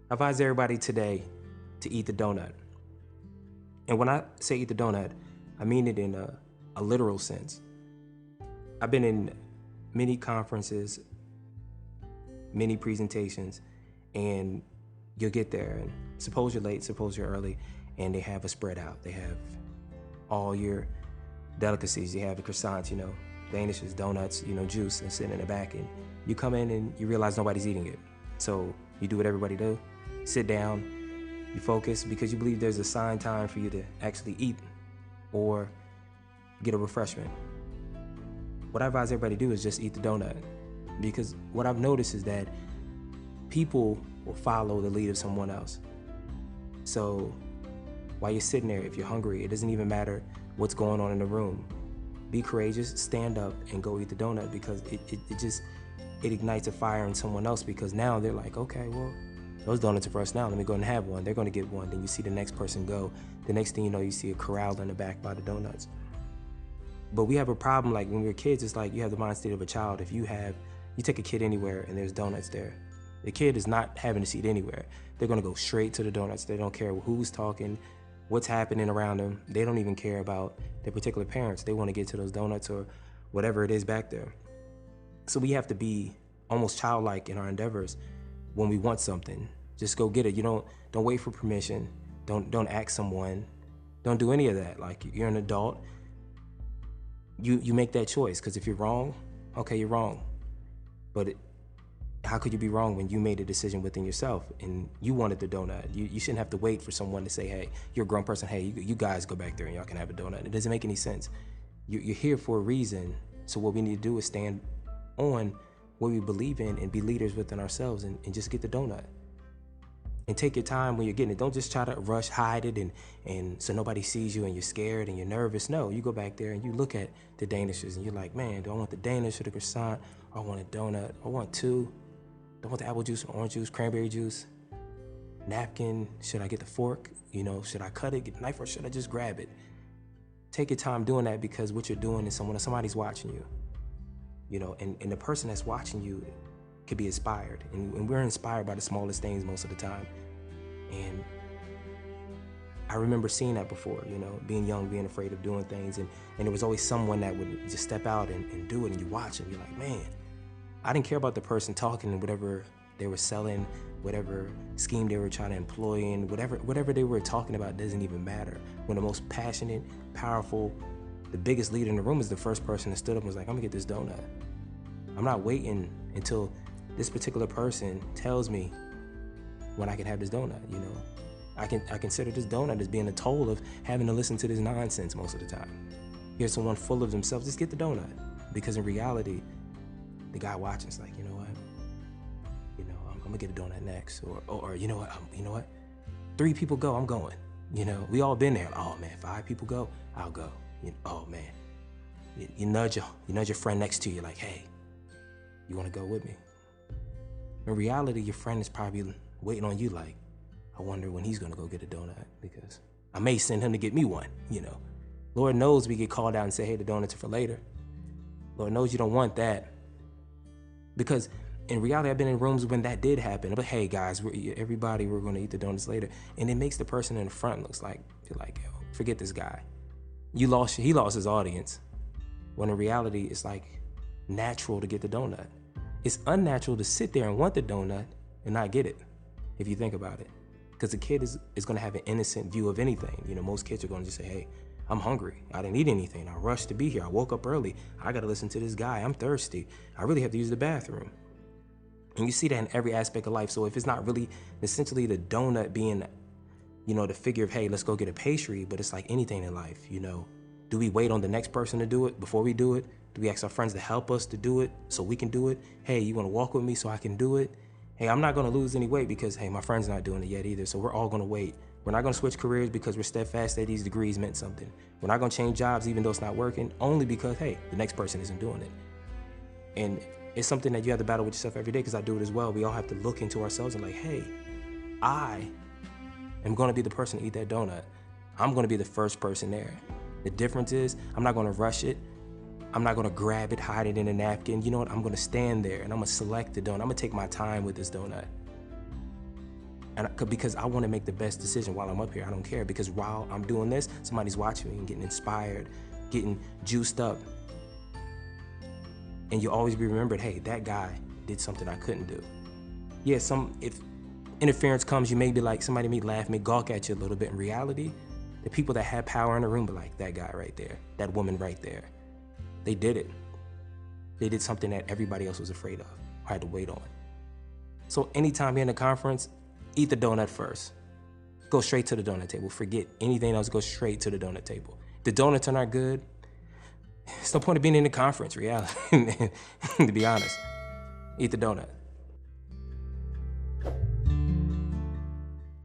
I advise everybody today to eat the donut. And when I say eat the donut, I mean it in a literal sense. I've been in many conferences, many presentations, and you'll get there and suppose you're late, suppose you're early, and they have a spread out. They have all your delicacies. You have the croissants, danishes, donuts, juice, and sitting in the back. And you come in and you realize nobody's eating it. So you do what everybody do, sit down, you focus because you believe there's a assigned time for you to actually eat or get a refreshment. What I advise everybody to do is just eat the donut, because what I've noticed is that people will follow the lead of someone else. So while you're sitting there, if you're hungry, it doesn't even matter what's going on in the room. Be courageous, stand up and go eat the donut, because it ignites a fire in someone else, because now they're like, okay, well, those donuts are for us now. Let me go and have one. They're going to get one. Then you see the next person go. The next thing you know, you see a corral in the back by the donuts. But we have a problem, like when we were kids, it's like you have the mind state of a child. If you take a kid anywhere and there's donuts there, the kid is not having a seat anywhere. They're going to go straight to the donuts. They don't care who's talking, what's happening around them. They don't even care about their particular parents. They want to get to those donuts or whatever it is back there. So we have to be almost childlike in our endeavors when we want something. Just go get it. You don't wait for permission. Don't ask someone. Don't do any of that. Like, you're an adult. You make that choice, because if you're wrong, okay, you're wrong. But how could you be wrong when you made a decision within yourself and you wanted the donut? You shouldn't have to wait for someone to say, hey, you're a grown person, hey, you guys go back there and y'all can have a donut. It doesn't make any sense. You're here for a reason. So what we need to do is stand on what we believe in and be leaders within ourselves and just get the donut. And take your time when you're getting it. Don't just try to rush, hide it, and so nobody sees you and you're scared and you're nervous. No, you go back there and you look at the danishes and you're like, man, do I want the danish or the croissant? Or I want a donut. I want two. Do I want the apple juice or orange juice, cranberry juice? Napkin, should I get the fork? Should I cut it, get the knife, or should I just grab it? Take your time doing that, because what you're doing is somebody's watching you. And the person that's watching you could be inspired. And we're inspired by the smallest things most of the time. And I remember seeing that before, being young, being afraid of doing things. And there was always someone that would just step out and do it. And you watch and you're like, man, I didn't care about the person talking and whatever they were selling, whatever scheme they were trying to employ in, whatever they were talking about doesn't even matter. When the most passionate, powerful, the biggest leader in the room is the first person that stood up and was like, I'm gonna get this donut. I'm not waiting until this particular person tells me when I can have this donut. I consider this donut as being a toll of having to listen to this nonsense most of the time. Here's someone full of themselves, just get the donut. Because in reality, the guy watching is like, you know what? I'm gonna get a donut next. Or you know what? 3 people go, I'm going. We all been there. Oh man, 5 people go, I'll go. Oh man. You nudge your friend next to you like, hey, you wanna go with me? In reality, your friend is probably waiting on you like, I wonder when he's gonna go get a donut, because I may send him to get me one, Lord knows we get called out and say, hey, the donuts are for later. Lord knows you don't want that. Because in reality, I've been in rooms when that did happen. But hey guys, we're gonna eat the donuts later. And it makes the person in the front feel like, yo, forget this guy. He lost his audience. When in reality, it's like natural to get the donut. It's unnatural to sit there and want the donut and not get it, if you think about it. Because the kid is going to have an innocent view of anything. Most kids are going to just say, hey, I'm hungry. I didn't eat anything. I rushed to be here. I woke up early. I got to listen to this guy. I'm thirsty. I really have to use the bathroom. And you see that in every aspect of life. So if it's not really essentially the donut being, the figure of, hey, let's go get a pastry, but it's like anything in life, Do we wait on the next person to do it before we do it? Do we ask our friends to help us to do it so we can do it? Hey, you want to walk with me so I can do it? Hey, I'm not going to lose any weight because, hey, my friend's not doing it yet either. So we're all going to wait. We're not going to switch careers because we're steadfast that these degrees meant something. We're not going to change jobs even though it's not working, only because, hey, the next person isn't doing it. And it's something that you have to battle with yourself every day, because I do it as well. We all have to look into ourselves and like, hey, I am going to be the person to eat that donut. I'm going to be the first person there. The difference is I'm not going to rush it. I'm not gonna grab it, hide it in a napkin. You know what? I'm gonna stand there and I'm gonna select the donut. I'm gonna take my time with this donut. because I want to make the best decision while I'm up here. I don't care, because while I'm doing this, somebody's watching me and getting inspired, getting juiced up. And you'll always be remembered, hey, that guy did something I couldn't do. Yeah, if interference comes, you may be like, somebody may laugh, may gawk at you a little bit. In reality, the people that had power in the room be like, that guy right there, that woman right there, they did it. They did something that everybody else was afraid of or had to wait on. So anytime you're in a conference, eat the donut first. Go straight to the donut table. Forget anything else, go straight to the donut table. If the donuts are not good, it's no point of being in the conference, reality, to be honest. Eat the donut.